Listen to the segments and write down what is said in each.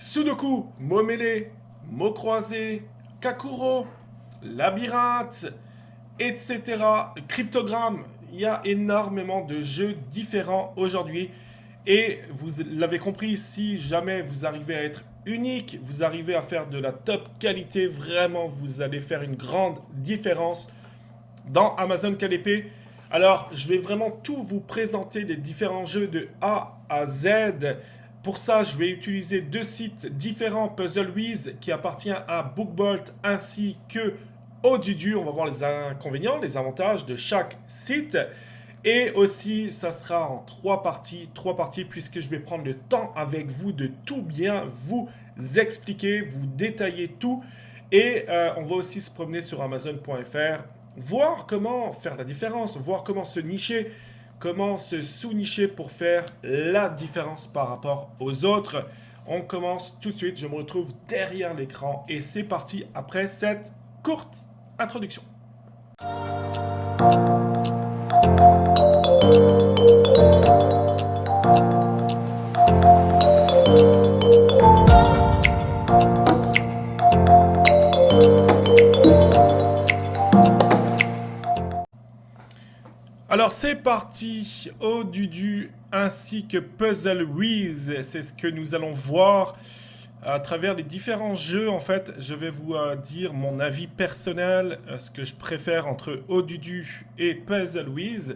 Sudoku, mots mêlés, mots croisés, Kakuro, labyrinthe, etc. Cryptogramme. Il y a énormément de jeux différents aujourd'hui. Et vous l'avez compris, si jamais vous arrivez à être unique, vous arrivez à faire de la top qualité, vraiment, vous allez faire une grande différence dans Amazon KDP. Alors, je vais vraiment tout vous présenter les différents jeux de A à Z. Pour ça, je vais utiliser deux sites différents, Puzzlewiz qui appartient à Bookbolt ainsi que Odudu. On va voir les inconvénients, les avantages de chaque site. Et aussi, ça sera en trois parties, puisque je vais prendre le temps avec vous de tout bien vous expliquer, vous détailler tout. Et on va aussi se promener sur Amazon.fr, voir comment faire la différence, voir comment se nicher, comment se sous-nicher pour faire la différence par rapport aux autres. On commence tout de suite, je me retrouve derrière l'écran et c'est parti après cette courte introduction. Alors c'est parti, Odudu ainsi que Puzzlewiz, c'est ce que nous allons voir à travers les différents jeux. En fait, je vais vous dire mon avis personnel, ce que je préfère entre Odudu et Puzzlewiz.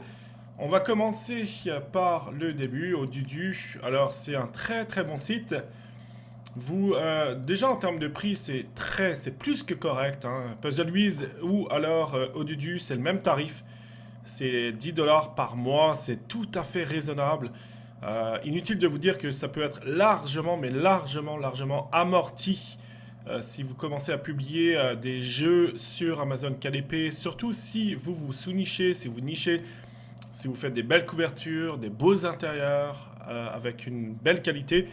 On va commencer par le début, Odudu. Alors c'est un très très bon site. Vous, déjà en termes de prix, c'est plus que correct, hein. Puzzlewiz ou alors Odudu, c'est le même tarif. C'est 10 dollars par mois, c'est tout à fait raisonnable. Inutile de vous dire que ça peut être largement, mais largement amorti si vous commencez à publier des jeux sur Amazon KDP, surtout si vous vous sous-nichez, si vous nichez, si vous faites des belles couvertures, des beaux intérieurs avec une belle qualité,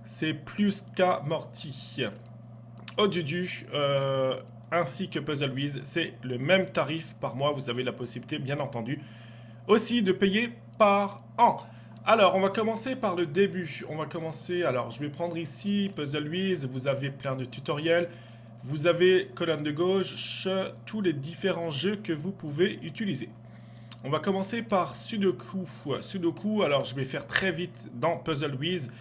c'est plus qu'amorti. Odudu, ainsi que Puzzlewiz, c'est le même tarif par mois. Vous avez la possibilité, bien entendu, aussi de payer par an. Alors, on va commencer par le début. On va commencer, alors je vais prendre ici Puzzlewiz, vous avez plein de tutoriels. Vous avez colonne de gauche, tous les différents jeux que vous pouvez utiliser. On va commencer par Sudoku. Sudoku, alors je vais faire très vite dans Puzzlewiz,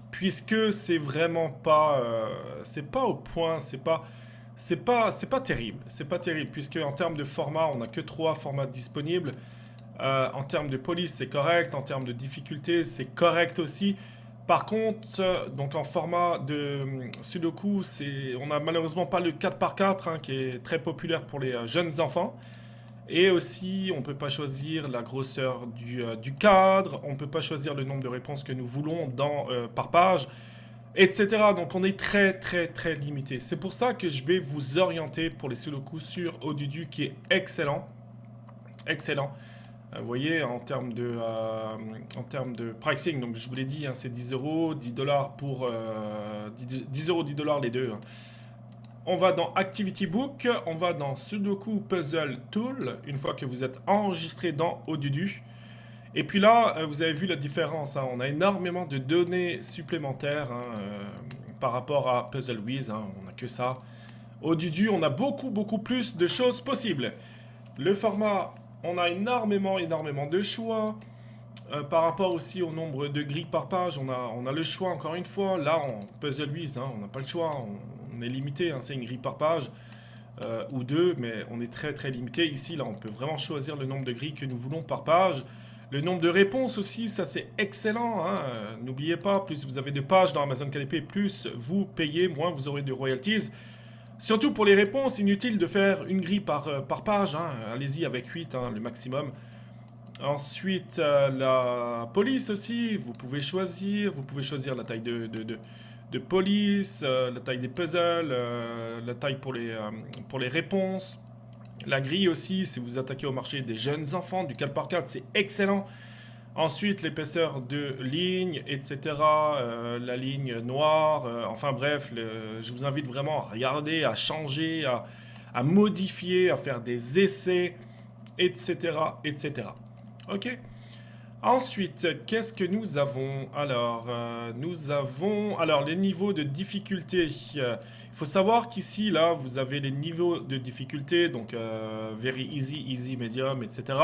puisque c'est vraiment pas, c'est pas au point, c'est pas terrible. C'est pas terrible, puisque en termes de format, on n'a que trois formats disponibles. En termes de police, c'est correct. En termes de difficulté, c'est correct aussi. Par contre, donc en format de Sudoku, on n'a malheureusement pas le 4x4 hein, qui est très populaire pour les jeunes enfants. Et aussi, on ne peut pas choisir la grosseur du cadre, on ne peut pas choisir le nombre de réponses que nous voulons par page, etc. Donc on est très limité. C'est pour ça que je vais vous orienter pour les Sudoku sur Odudu qui est excellent. Excellent. Vous voyez, en termes de pricing, donc je vous l'ai dit, hein, c'est 10 euros, 10 dollars pour 10 euros, 10 dollars les deux, hein. On va dans Activity Book, on va dans Sudoku Puzzle Tool, une fois que vous êtes enregistré dans Odudu. Et puis là, vous avez vu la différence, hein, on a énormément de données supplémentaires hein, par rapport à Puzzlewiz, hein, on n'a que ça. Odudu, on a beaucoup plus de choses possibles. Le format, on a énormément de choix. Par rapport aussi au nombre de grilles par page, on a le choix encore une fois. Là, en Puzzlewiz, hein, on n'a pas le choix, on est limité, hein, c'est une grille par page ou deux, mais on est très limité. Ici, là, on peut vraiment choisir le nombre de grilles que nous voulons par page. Le nombre de réponses aussi, ça c'est excellent, hein. N'oubliez pas, plus vous avez de pages dans Amazon KDP, plus vous payez, moins vous aurez de royalties. Surtout pour les réponses, inutile de faire une grille par page, hein. Allez-y avec 8, hein, le maximum. Ensuite, la police aussi, vous pouvez choisir la taille de police, la taille des puzzles, la taille pour les réponses. La grille aussi, si vous attaquez au marché des jeunes enfants, du 4x4, c'est excellent. Ensuite, l'épaisseur de ligne, etc. La ligne noire, enfin bref, je vous invite vraiment à regarder, à changer, à modifier, à faire des essais, etc. Ok. Ensuite, qu'est-ce que nous avons? Alors, nous avons alors les niveaux de difficulté. Il faut savoir qu'ici, là, vous avez les niveaux de difficulté, donc very easy, easy, medium, etc.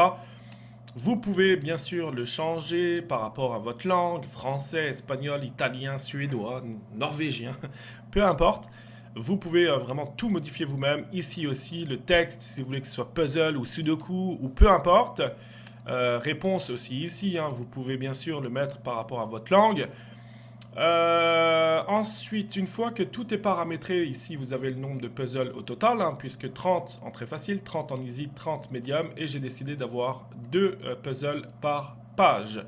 Vous pouvez bien sûr le changer par rapport à votre langue, français, espagnol, italien, suédois, norvégien, peu importe. Vous pouvez vraiment tout modifier vous-même. Ici aussi, le texte, si vous voulez que ce soit puzzle ou sudoku ou peu importe. Réponse aussi ici, hein, vous pouvez bien sûr le mettre par rapport à votre langue. Ensuite, une fois que tout est paramétré, ici vous avez le nombre de puzzles au total, hein, puisque 30 en très facile, 30 en easy, 30 medium, et j'ai décidé d'avoir 2 puzzles par page.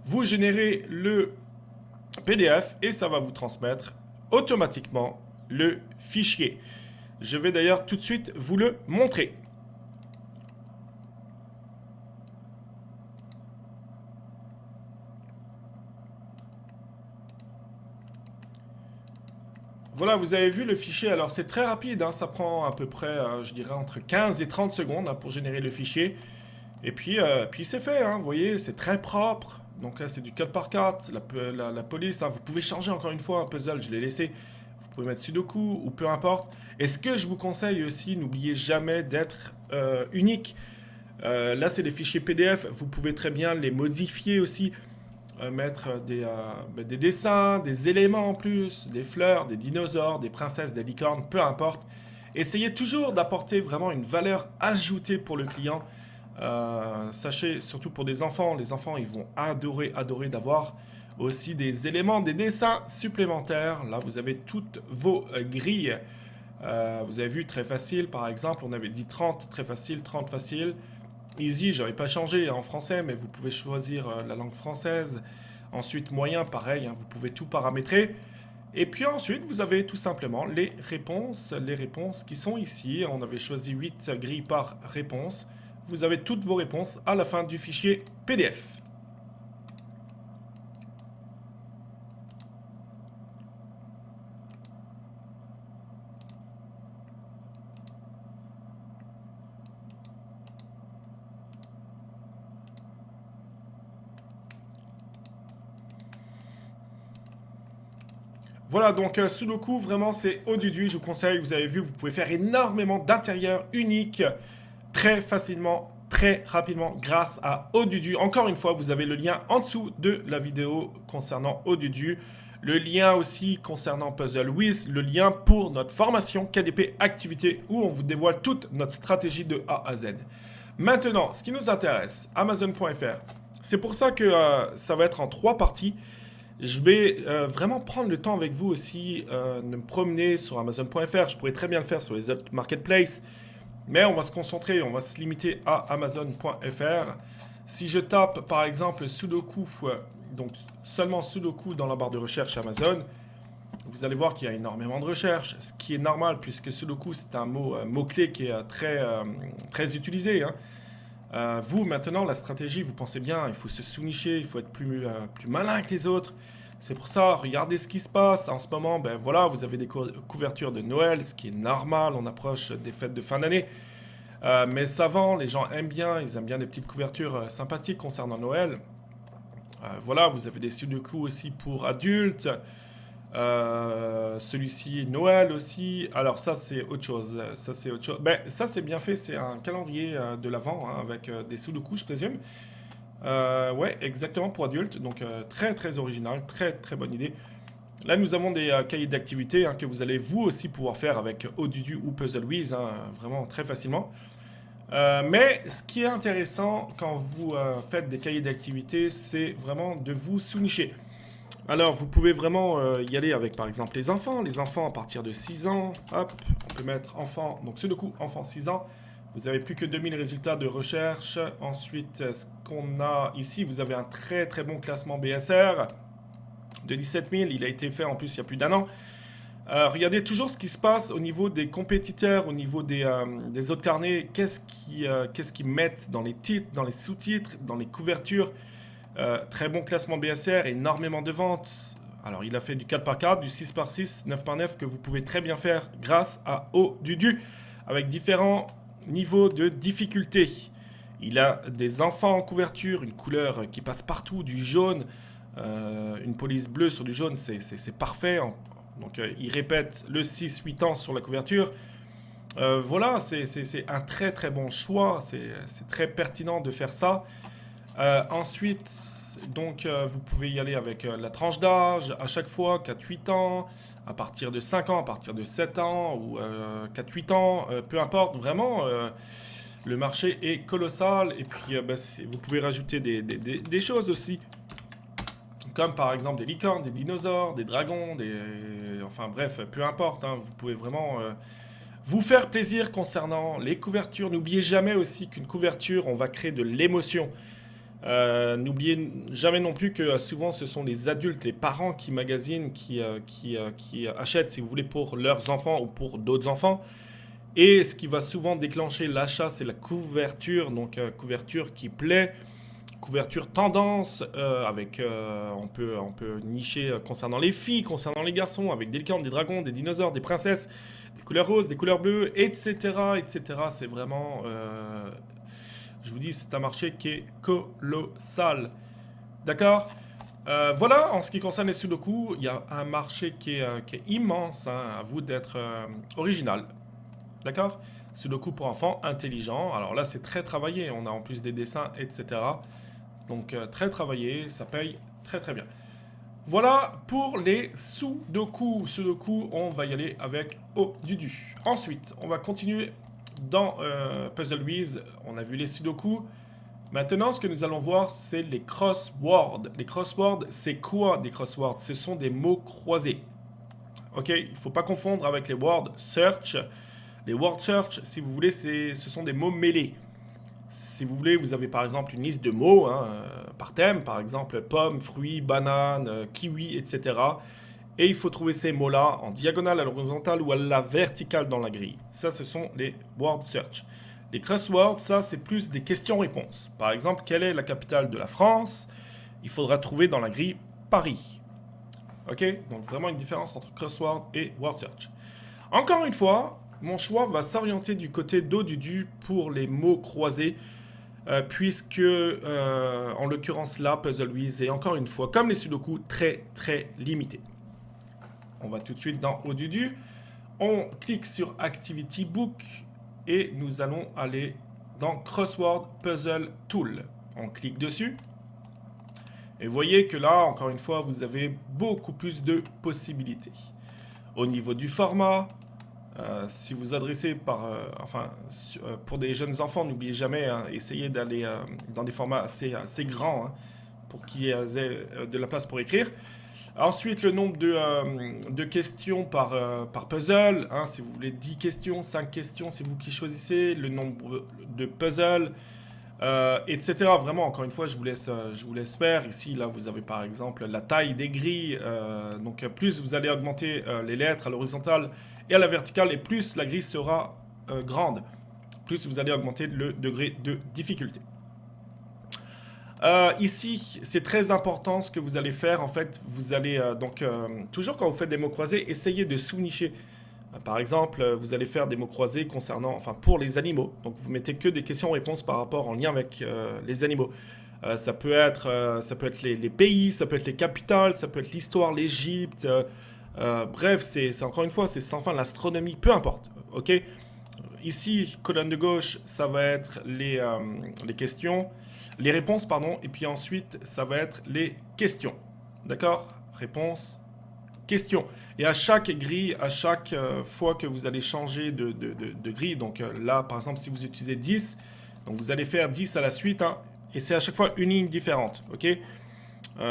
Vous générez le PDF et ça va vous transmettre automatiquement le fichier. Je vais d'ailleurs tout de suite vous le montrer. Voilà, vous avez vu le fichier. Alors, c'est très rapide, hein, ça prend à peu près, je dirais, entre 15 et 30 secondes hein, pour générer le fichier. Et puis c'est fait, hein, vous voyez, c'est très propre. Donc là, c'est du 4 par 4, la police. Hein, vous pouvez changer encore une fois un puzzle, je l'ai laissé. Vous pouvez mettre Sudoku ou peu importe. Et ce que je vous conseille aussi, n'oubliez jamais d'être unique. Là, c'est des fichiers PDF. Vous pouvez très bien les modifier aussi. Mettre des dessins, des éléments en plus, des fleurs, des dinosaures, des princesses, des licornes, peu importe. Essayez toujours d'apporter vraiment une valeur ajoutée pour le client. Sachez, surtout pour des enfants, les enfants ils vont adorer, adorer d'avoir aussi des éléments, des dessins supplémentaires. Là, vous avez toutes vos grilles. Vous avez vu, très facile, par exemple, on avait dit 30, très facile, 30 facile. Easy, j'aurais pas changé en français, mais vous pouvez choisir la langue française. Ensuite, moyen, pareil, hein, vous pouvez tout paramétrer. Et puis ensuite, vous avez tout simplement les réponses qui sont ici. On avait choisi 8 grilles par réponse. Vous avez toutes vos réponses à la fin du fichier PDF. Voilà, donc Sudoku, vraiment, c'est au Dudu. Je vous conseille, vous avez vu, vous pouvez faire énormément d'intérieurs uniques très facilement, très rapidement grâce à Odudu. Encore une fois, vous avez le lien en dessous de la vidéo concernant Odudu. Le lien aussi concernant Puzzle Wiz, le lien pour notre formation KDP Activité où on vous dévoile toute notre stratégie de A à Z. Maintenant, ce qui nous intéresse, Amazon.fr. C'est pour ça que ça va être en 3 parties. Je vais vraiment prendre le temps avec vous aussi de me promener sur Amazon.fr. Je pourrais très bien le faire sur les autres marketplaces. Mais on va se concentrer, on va se limiter à Amazon.fr. Si je tape par exemple Sudoku, donc seulement Sudoku dans la barre de recherche Amazon, vous allez voir qu'il y a énormément de recherches, ce qui est normal puisque Sudoku c'est un mot-clé qui est très utilisé. Hein. Vous, maintenant, la stratégie, vous pensez bien, il faut se sous-nicher, il faut être plus malin que les autres. C'est pour ça, regardez ce qui se passe. En ce moment, ben voilà, vous avez des couvertures de Noël, ce qui est normal, on approche des fêtes de fin d'année. Mais ça vend, les gens aiment bien, ils aiment bien des petites couvertures sympathiques concernant Noël. Voilà, vous avez des sudoku aussi pour adultes. Celui-ci, Noël aussi. Alors ça, c'est autre chose. Ça, c'est autre chose. Ben, ça, c'est bien fait. C'est un calendrier de l'Avent hein, avec des sudoku, je présume. Ouais, exactement pour adultes. Donc très très original, très très bonne idée. Là, nous avons des cahiers d'activités hein, que vous allez vous aussi pouvoir faire avec Odudu ou Puzzlewiz, hein, vraiment très facilement. Mais ce qui est intéressant quand vous faites des cahiers d'activités, c'est vraiment de vous sous-nicher. Alors, vous pouvez vraiment y aller avec, par exemple, les enfants. Les enfants à partir de 6 ans, hop, on peut mettre enfant, donc Sudoku, enfant 6 ans. Vous n'avez plus que 2000 résultats de recherche. Ensuite, ce qu'on a ici, vous avez un très très bon classement BSR de 17 000. Il a été fait en plus il y a plus d'1 an. Regardez toujours ce qui se passe au niveau des compétiteurs, au niveau des autres carnets. Qu'est-ce qu'ils mettent dans les titres, dans les sous-titres, dans les couvertures. Très bon classement BSR, énormément de ventes. Alors, il a fait du 4 par 4, du 6 par 6, 9 par 9 que vous pouvez très bien faire grâce à Odudu avec différents niveaux de difficulté. Il a des enfants en couverture, une couleur qui passe partout, du jaune, une police bleue sur du jaune, c'est parfait. Donc il répète le 6-8 ans sur la couverture. Voilà, c'est un très très bon choix, c'est très pertinent de faire ça. Ensuite, donc vous pouvez y aller avec la tranche d'âge, à chaque fois 4-8 ans, à partir de 5 ans, à partir de 7 ans, ou 4-8 ans, peu importe, vraiment, le marché est colossal. Et puis bah, vous pouvez rajouter des choses aussi, comme par exemple des licornes, des dinosaures, des dragons, enfin bref, peu importe, hein, vous pouvez vraiment vous faire plaisir concernant les couvertures. N'oubliez jamais aussi qu'une couverture, on va créer de l'émotion. N'oubliez jamais non plus que souvent ce sont les adultes, les parents qui magasinent, qui achètent, si vous voulez, pour leurs enfants ou pour d'autres enfants. Et ce qui va souvent déclencher l'achat, c'est la couverture, donc couverture qui plaît, couverture tendance, on peut nicher concernant les filles, concernant les garçons, avec des licornes, des dragons, des dinosaures, des princesses, des couleurs roses, des couleurs bleues, etc., etc. C'est vraiment, je vous dis, c'est un marché qui est colossal. D'accord. Voilà, en ce qui concerne les Sudoku, il y a un marché qui est immense, hein, à vous d'être original. D'accord. Sudoku pour enfants intelligents. Alors là, c'est très travaillé. On a en plus des dessins, etc. Donc très travaillé, ça paye très très bien. Voilà pour les Sudoku. Sudoku, on va y aller avec Odudu. Ensuite, on va continuer dans Puzzlewiz. On a vu les Sudoku. Maintenant, ce que nous allons voir, c'est les crosswords. Les crosswords, c'est quoi des crosswords? Ce sont des mots croisés. Ok, il ne faut pas confondre avec les word search. Les word search, si vous voulez, ce sont des mots mêlés. Si vous voulez, vous avez par exemple une liste de mots hein, par thème, par exemple pomme, fruits, banane, kiwi, etc. Et il faut trouver ces mots-là en diagonale, à l'horizontale ou à la verticale dans la grille. Ça, ce sont les word search. Les crosswords, ça, c'est plus des questions-réponses. Par exemple, quelle est la capitale de la France? Il faudra trouver dans la grille Paris. Ok? Donc vraiment une différence entre crossword et word search. Encore une fois, mon choix va s'orienter du côté d'Odudu pour les mots croisés, puisque, en l'occurrence là, Puzzlewiz est encore une fois, comme les Sudoku, très très limité. On va tout de suite dans Odudu. On clique sur Activity Book et nous allons aller dans Crossword Puzzle Tool. On clique dessus. Et vous voyez que là, encore une fois, vous avez beaucoup plus de possibilités. Au niveau du format, si vous adressez pour des jeunes enfants, n'oubliez jamais, hein, essayez d'aller dans des formats assez grands hein, pour qu'ils aient de la place pour écrire. Ensuite, le nombre de questions par puzzle. Hein, si vous voulez 10 questions, 5 questions, c'est vous qui choisissez. Le nombre de puzzles, etc. Vraiment, encore une fois, je vous laisse faire. Ici, là, vous avez par exemple la taille des grilles. Donc, plus vous allez augmenter les lettres à l'horizontale et à la verticale, et plus la grille sera grande. Plus vous allez augmenter le degré de difficulté. Ici, c'est très important ce que vous allez faire. En fait, vous allez toujours quand vous faites des mots croisés, essayez de sous-nicher. Par exemple, vous allez faire des mots croisés pour les animaux. Donc, vous mettez que des questions-réponses par rapport en lien avec les animaux. Ça peut être les pays, ça peut être les capitales, ça peut être l'histoire, l'Égypte. Bref, c'est encore une fois, c'est sans fin l'astronomie, peu importe. Ok. Ici, colonne de gauche, ça va être les questions, les réponses, pardon, et puis ensuite, ça va être les questions. D'accord? Réponse, question. Et à chaque grille, à chaque fois que vous allez changer de grille, donc là, par exemple, si vous utilisez 10, donc vous allez faire 10 à la suite, hein, et c'est à chaque fois une ligne différente, ok?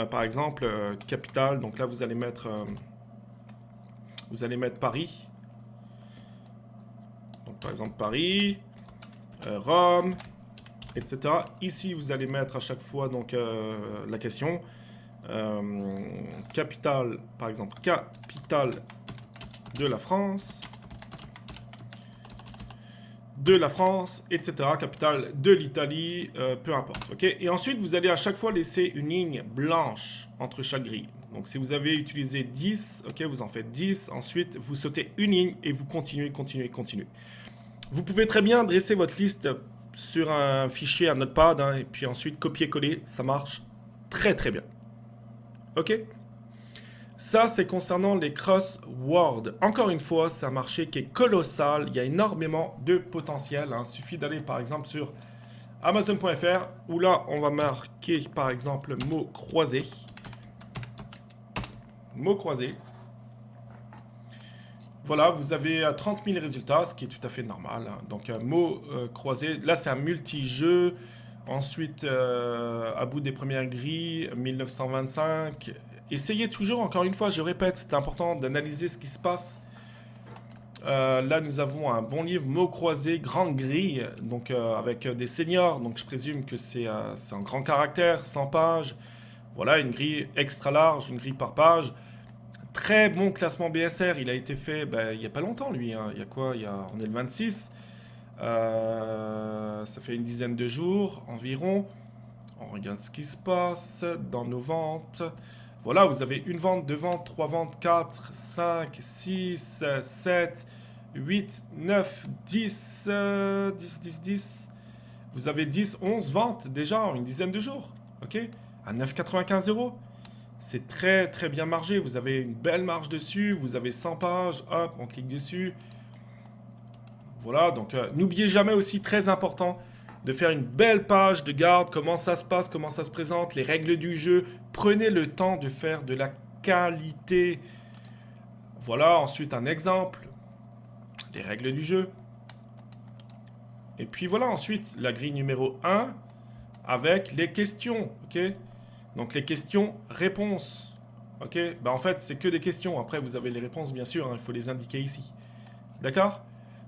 Par exemple, capitale, donc là, vous allez mettre Paris. Donc, par exemple, Paris, Rome, etc. Ici, vous allez mettre à chaque fois donc, la question. Capitale, par exemple, capitale de la France, etc. Capitale de l'Italie, peu importe. Okay. Et ensuite, vous allez à chaque fois laisser une ligne blanche entre chaque grille. Donc, si vous avez utilisé 10, ok, vous en faites 10. Ensuite, vous sautez une ligne et vous continuez. Vous pouvez très bien dresser votre liste sur un fichier, un notepad, hein, et puis ensuite copier-coller, ça marche très très bien. Ok? Ça, c'est concernant les crosswords. Encore une fois, c'est un marché qui est colossal. Il y a énormément de potentiel, hein. Il suffit d'aller par exemple sur Amazon.fr où là, on va marquer par exemple mot croisé. Mot croisé. Voilà, vous avez 30 000 résultats, ce qui est tout à fait normal, hein. Donc, mot croisé. Là, c'est un multi-jeu. Ensuite, à bout des premières grilles, 1925. Essayez toujours, encore une fois, je répète, c'est important d'analyser ce qui se passe. Là, nous avons un bon livre, mots croisés, grande grille, donc avec des seniors. Donc, je présume que c'est un grand caractère, 100 pages. Voilà, une grille extra large, une grille par page. Très bon classement BSR, il a été fait il n'y a pas longtemps, lui, hein. Il y a quoi? On est le 26. Ça fait une dizaine de jours environ. On regarde ce qui se passe dans nos ventes. Voilà, vous avez une vente, deux ventes, trois ventes, 4, 5, 6, 7, 8, 9, 10, 10. Vous avez 10, 11 ventes déjà en une dizaine de jours. Ok? À 9,95 euros. C'est très très bien margé. Vous avez une belle marge dessus. Vous avez 100 pages. Hop, on clique dessus. Voilà, donc n'oubliez jamais aussi, très important, de faire une belle page de garde, comment ça se passe, comment ça se présente, les règles du jeu. Prenez le temps de faire de la qualité. Voilà, ensuite un exemple, les règles du jeu. Et puis voilà, ensuite la grille numéro 1 avec les questions, ok? Donc les questions-réponses, ok? En fait, c'est que des questions. Après, vous avez les réponses, bien sûr, hein, il faut les indiquer ici. D'accord?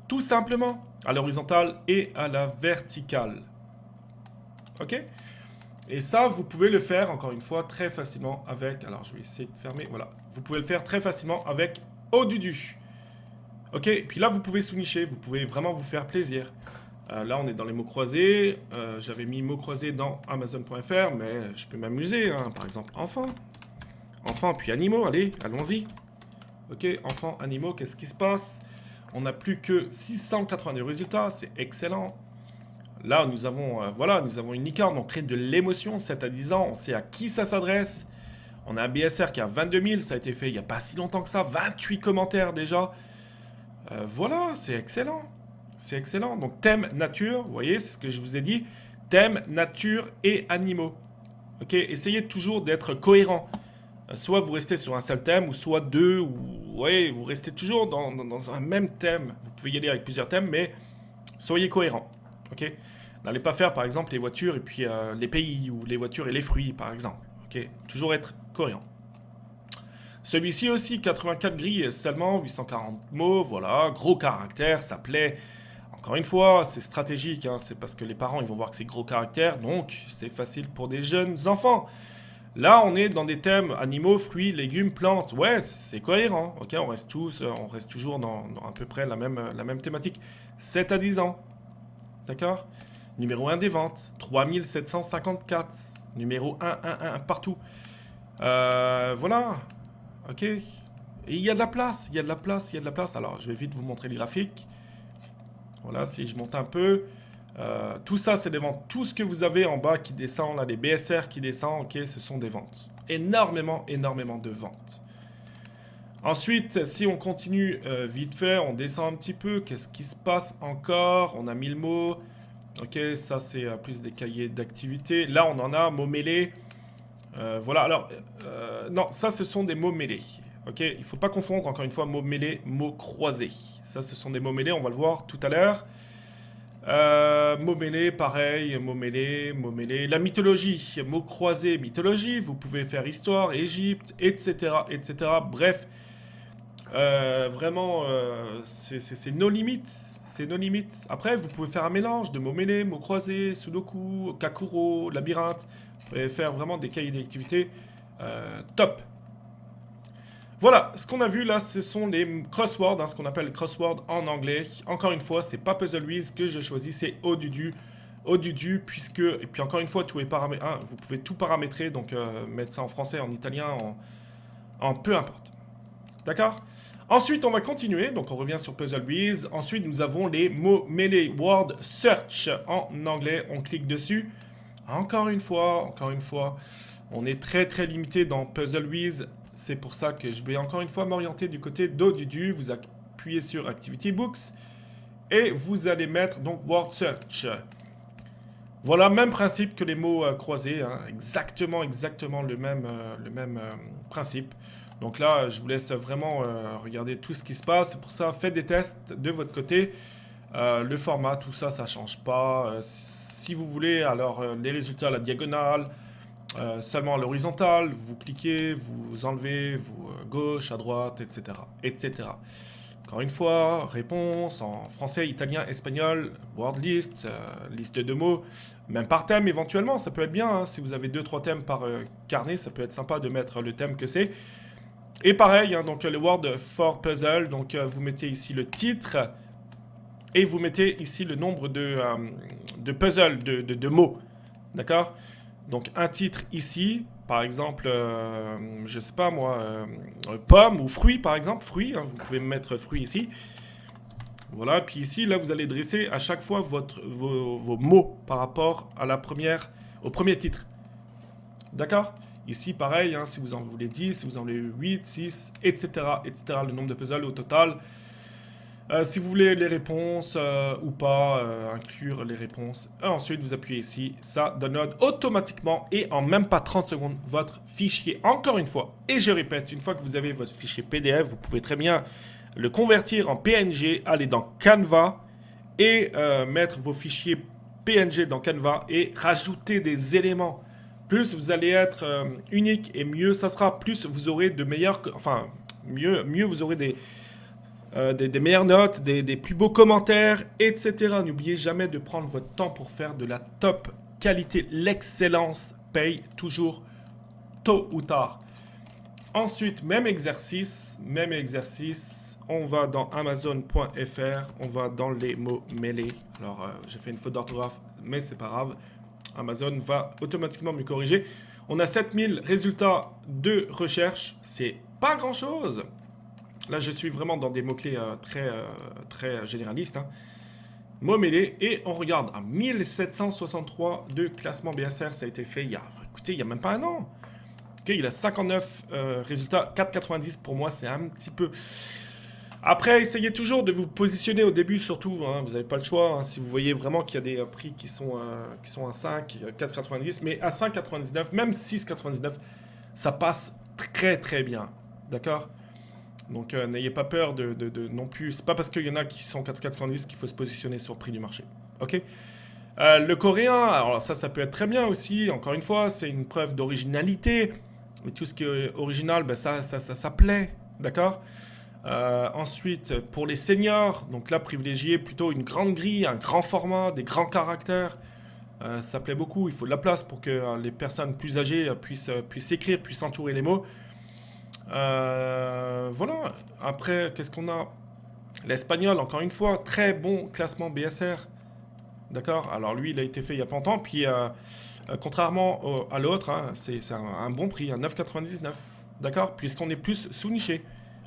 Tout simplement, à l'horizontale et à la verticale. Ok? Et ça, vous pouvez le faire, encore une fois, très facilement avec... Alors, je vais essayer de fermer, voilà. Vous pouvez le faire très facilement avec Odudu. Ok? Puis là, vous pouvez sous-nicher, vous pouvez vraiment vous faire plaisir. Là, on est dans les mots croisés. J'avais mis mots croisés dans Amazon.fr, mais je peux m'amuser, hein. Par exemple, enfants. Enfants, puis animaux, allez, allons-y. Ok, enfants, animaux, qu'est-ce qui se passe? On n'a plus que 682 résultats, c'est excellent. Là, nous avons, nous avons une licorne, on crée de l'émotion, 7 à 10 ans, on sait à qui ça s'adresse. On a un BSR qui a 22 000, ça a été fait il n'y a pas si longtemps que ça, 28 commentaires déjà. Voilà, c'est excellent. C'est excellent. Donc, thème nature, vous voyez, c'est ce que je vous ai dit. Thème, nature et animaux. Ok, essayez toujours d'être cohérent. Soit vous restez sur un seul thème, ou soit deux, ou ouais, vous restez toujours dans un même thème. Vous pouvez y aller avec plusieurs thèmes, mais soyez cohérent. Ok? N'allez pas faire par exemple les voitures et puis les pays, ou les voitures et les fruits par exemple. Ok? Toujours être cohérent. Celui-ci aussi, 84 grilles seulement, 840 mots, voilà, gros caractère, ça plaît. Encore une fois, c'est stratégique, hein, c'est parce que les parents ils vont voir que c'est gros caractère, donc c'est facile pour des jeunes enfants. Là, on est dans des thèmes animaux, fruits, légumes, plantes. Ouais, c'est cohérent. Ok, on reste toujours dans à peu près la même thématique. 7 à 10 ans. D'accord? Numéro 1 des ventes, 3754. Numéro 1 partout. Voilà. Ok. Et il y a de la place, il y a de la place, il y a de la place. Alors, je vais vite vous montrer les graphiques. Voilà, si je monte un peu. Tout ça, c'est des ventes. Tout ce que vous avez en bas qui descend, là, les BSR qui descendent, ok, ce sont des ventes. Énormément de ventes. Ensuite, si on continue vite fait, on descend un petit peu. Qu'est-ce qui se passe encore? On a 1000 mots. Ok, ça, c'est plus des cahiers d'activité. Là, on en a mots mêlés. Voilà, alors, non, ça, ce sont des mots mêlés. Ok, il ne faut pas confondre, encore une fois, mots mêlés, mots croisés. Ça, ce sont des mots mêlés, on va le voir tout à l'heure. Mots mêlés, pareil, mots mêlés. La mythologie, mots croisés, mythologie. Vous pouvez faire histoire, Égypte, etc. Bref, vraiment, c'est nos limites. C'est nos limites. Après, vous pouvez faire un mélange de mots mêlés, mots croisés, Sudoku, Kakuro, labyrinthe. Vous pouvez faire vraiment des cahiers d'activité top. Voilà, ce qu'on a vu là, ce sont les crosswords, hein, ce qu'on appelle crosswords en anglais. Encore une fois, c'est pas Puzzlewiz que j'ai choisi, c'est Odudu. Odudu, puisque, et puis encore une fois, tout est paramétré, hein, vous pouvez tout paramétrer, donc mettre ça en français, en italien, en peu importe. D'accord? Ensuite, on va continuer. Donc, on revient sur Puzzlebees. Ensuite, nous avons les mots mêlés Word Search en anglais. On clique dessus. Encore une fois, on est très très limité dans Puzzlebees. C'est pour ça que je vais encore une fois m'orienter du côté d'Odudu. Vous appuyez sur Activity Books et vous allez mettre donc Word Search. Voilà, même principe que les mots croisés, hein. Exactement le même, principe. Donc là, je vous laisse vraiment regarder tout ce qui se passe. C'est pour ça, faites des tests de votre côté. Le format, tout ça, ça change pas. Si vous voulez, alors les résultats à la diagonale, seulement à l'horizontale, vous cliquez, vous enlevez, vous gauche, à droite, etc., etc. Encore une fois, réponse en français, italien, espagnol, word list, liste de mots, même par thème éventuellement, ça peut être bien, hein. Si vous avez 2-3 thèmes par carnet, ça peut être sympa de mettre le thème que c'est. Et pareil, hein, donc le word for puzzle, donc vous mettez ici le titre et vous mettez ici le nombre de puzzles, de mots, d'accord? Donc un titre ici, par exemple, je sais pas moi, pomme ou fruit par exemple, fruit, hein, vous pouvez mettre fruit ici. Voilà, puis ici, là, vous allez dresser à chaque fois vos mots par rapport à au premier titre. D'accord? Ici, pareil, hein, si vous en voulez 10, si vous en voulez 8, 6, etc., etc., le nombre de puzzles au total. Si vous voulez les réponses ou pas, inclure les réponses. Et ensuite, vous appuyez ici, ça download automatiquement et en même pas 30 secondes votre fichier. Encore une fois, et je répète, une fois que vous avez votre fichier PDF, vous pouvez très bien le convertir en PNG, aller dans Canva et mettre vos fichiers PNG dans Canva et rajouter des éléments. Plus vous allez être unique et mieux ça sera, plus vous aurez de meilleurs... Enfin, mieux vous aurez des meilleures notes, des plus beaux commentaires, etc. N'oubliez jamais de prendre votre temps pour faire de la top qualité. L'excellence paye toujours tôt ou tard. Ensuite, même exercice, on va dans Amazon.fr, on va dans les mots mêlés. Alors, j'ai fait une faute d'orthographe, mais c'est pas grave. Amazon va automatiquement me corriger. On a 7000 résultats de recherche, c'est pas grand chose. Là, je suis vraiment dans des mots-clés très généralistes, hein. Mots mêlés, et on regarde à 1763 de classement BSR, ça a été fait il y a même pas un an. Ok, il a 59 résultats, 4,90 pour moi, c'est un petit peu... Après, essayez toujours de vous positionner au début, surtout, hein, vous n'avez pas le choix, hein, si vous voyez vraiment qu'il y a des prix qui sont à 5, 4,90, mais à 5,99, même 6,99, ça passe très très bien, d'accord? Donc n'ayez pas peur de non plus, c'est pas parce qu'il y en a qui sont 4,90 qu'il faut se positionner sur le prix du marché, ok? Le coréen, alors ça peut être très bien aussi, encore une fois, c'est une preuve d'originalité, mais tout ce qui est original, ben ça plaît, d'accord? Ensuite, pour les seniors, donc là, privilégiez plutôt une grande grille, un grand format, des grands caractères. Ça plaît beaucoup, il faut de la place pour que les personnes plus âgées puissent écrire, puissent entourer les mots. Voilà. Après, qu'est-ce qu'on a? L'espagnol, encore une fois, très bon classement BSR. D'accord? Alors lui, il a été fait il y a pas longtemps, puis contrairement à l'autre, hein, c'est un bon prix, un 9,99. D'accord? Puisqu'on est plus sous-niché.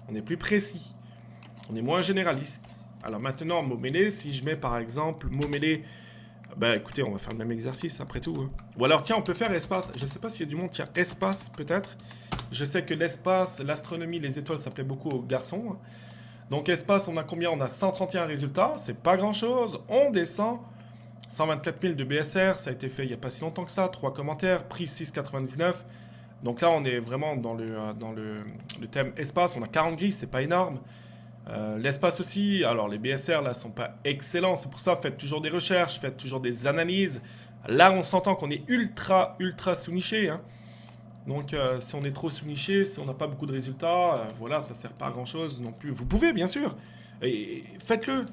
On est plus précis, on est moins généraliste. Alors maintenant, mots mêlés, si je mets par exemple mots mêlés, bah écoutez, on va faire le même exercice après tout, hein. Ou alors tiens, on peut faire espace, je sais pas s'il y a du monde, tiens, espace peut-être. Je sais que l'espace, l'astronomie, les étoiles, ça plaît beaucoup aux garçons, hein. Donc espace, on a combien? On a 131 résultats, c'est pas grand chose, on descend. 124 000 de BSR, ça a été fait il n'y a pas si longtemps que ça, 3 commentaires, prix 6,99. Donc là, on est vraiment dans le thème espace. On a 40 grilles, c'est pas énorme. L'espace aussi, alors les BSR là sont pas excellents. C'est pour ça, faites toujours des recherches, faites toujours des analyses. Là, on s'entend qu'on est ultra sous-niché, hein. Donc si on est trop sous-niché, si on n'a pas beaucoup de résultats, voilà, ça sert pas à grand-chose non plus. Vous pouvez, bien sûr. Et faites-le.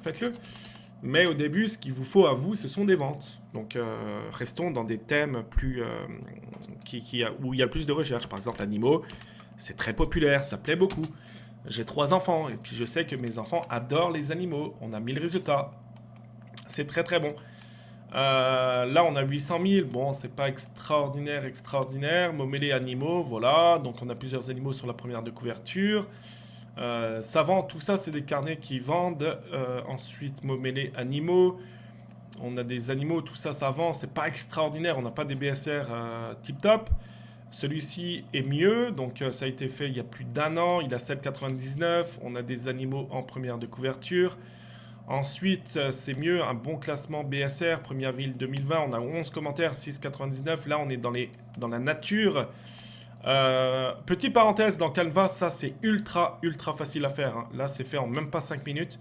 Mais au début, ce qu'il vous faut à vous, ce sont des ventes. Donc, restons dans des thèmes plus, où il y a plus de recherche. Par exemple, animaux, c'est très populaire, ça plaît beaucoup. J'ai 3 enfants, et puis je sais que mes enfants adorent les animaux. On a 1000 résultats. C'est très très bon. Là, on a 800 000. Bon, c'est pas extraordinaire. Mots mêlés animaux, voilà. Donc, on a plusieurs animaux sur la première de couverture. Savant, tout ça, c'est des carnets qui vendent. Ensuite, mots mêlés, animaux. On a des animaux, tout ça, ça vend. C'est pas extraordinaire. On n'a pas des BSR tip-top. Celui-ci est mieux. Donc, ça a été fait il y a plus d'1 an. Il a 7,99. On a des animaux en première de couverture. Ensuite, c'est mieux. Un bon classement BSR. 1er avril 2020. On a 11 commentaires, 6,99. Là, on est dans la nature. Petite parenthèse, dans Canva, ça c'est ultra facile à faire, hein. Là c'est fait en même pas 5 minutes.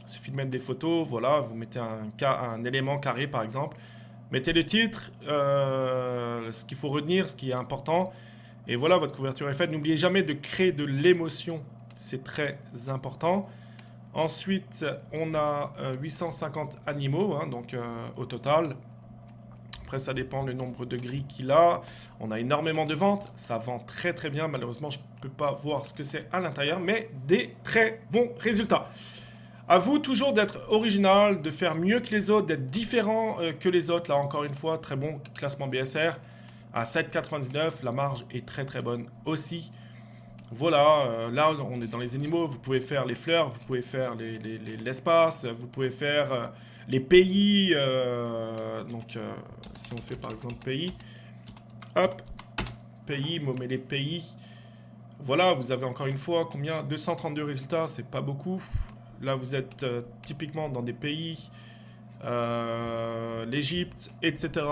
Il suffit de mettre des photos, voilà, vous mettez un élément carré par exemple. Mettez le titre, ce qu'il faut retenir, ce qui est important. Et voilà, votre couverture est faite. N'oubliez jamais de créer de l'émotion, c'est très important. Ensuite, on a 850 animaux, hein, donc au total. Après, ça dépend le nombre de grilles qu'il a. On a énormément de ventes. Ça vend très bien. Malheureusement, je ne peux pas voir ce que c'est à l'intérieur, mais des très bons résultats. À vous toujours d'être original, de faire mieux que les autres, d'être différent que les autres. Là, encore une fois, très bon classement BSR. À 7,99, la marge est très bonne aussi. Voilà, là, on est dans les animaux. Vous pouvez faire les fleurs, vous pouvez faire l'espace, vous pouvez faire les pays. Donc, si on fait par exemple pays, hop, pays, les pays. Voilà, vous avez encore une fois combien? 232 résultats, c'est pas beaucoup. Là, vous êtes typiquement dans des pays, l'Égypte, etc.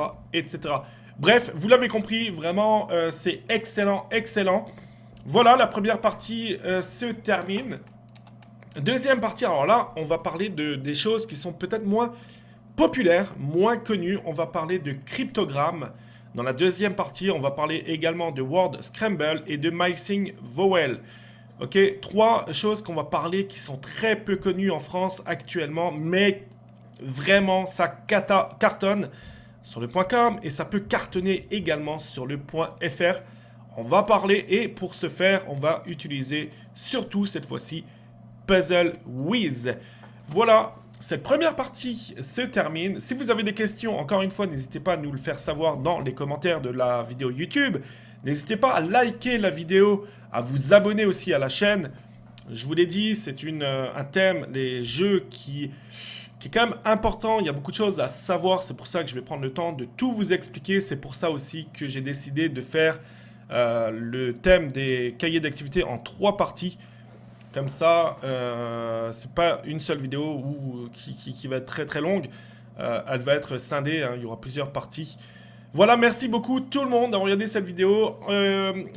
Bref, vous l'avez compris, vraiment, c'est excellent. Voilà, la première partie se termine. Deuxième partie, alors là, on va parler des choses qui sont peut-être moins populaires, moins connues. On va parler de cryptogrammes. Dans la deuxième partie, on va parler également de word scramble et de mixing vowel. Ok, 3 choses qu'on va parler qui sont très peu connues en France actuellement, mais vraiment, ça cartonne sur le .com et ça peut cartonner également sur le .fr. On va parler et pour ce faire, on va utiliser surtout cette fois-ci Puzzlewiz. Voilà, cette première partie se termine. Si vous avez des questions, encore une fois, n'hésitez pas à nous le faire savoir dans les commentaires de la vidéo YouTube. N'hésitez pas à liker la vidéo, à vous abonner aussi à la chaîne. Je vous l'ai dit, c'est un thème, les jeux qui est quand même important. Il y a beaucoup de choses à savoir. C'est pour ça que je vais prendre le temps de tout vous expliquer. C'est pour ça aussi que j'ai décidé de faire le thème des cahiers d'activité en 3 parties. Comme ça, c'est pas une seule vidéo qui va être très longue. Elle va être scindée, hein, il y aura plusieurs parties. Voilà, merci beaucoup tout le monde d'avoir regardé cette vidéo.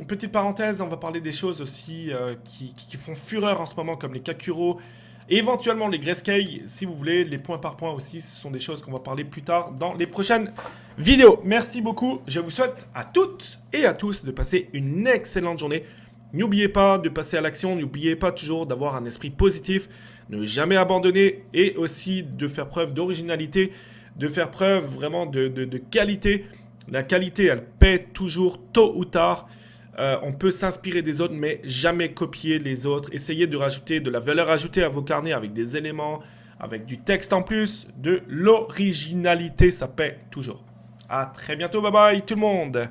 Petite parenthèse, on va parler des choses aussi qui font fureur en ce moment, comme les Kakuro, et éventuellement les Grayscale, si vous voulez, les points par point aussi, ce sont des choses qu'on va parler plus tard dans les prochaines vidéos. Merci beaucoup, je vous souhaite à toutes et à tous de passer une excellente journée. N'oubliez pas de passer à l'action, n'oubliez pas toujours d'avoir un esprit positif, ne jamais abandonner et aussi de faire preuve d'originalité, de faire preuve vraiment de qualité. La qualité, elle paie toujours tôt ou tard. On peut s'inspirer des autres, mais jamais copier les autres. Essayez de rajouter de la valeur ajoutée à vos carnets avec des éléments, avec du texte en plus, de l'originalité, ça paie toujours. À très bientôt, bye bye tout le monde.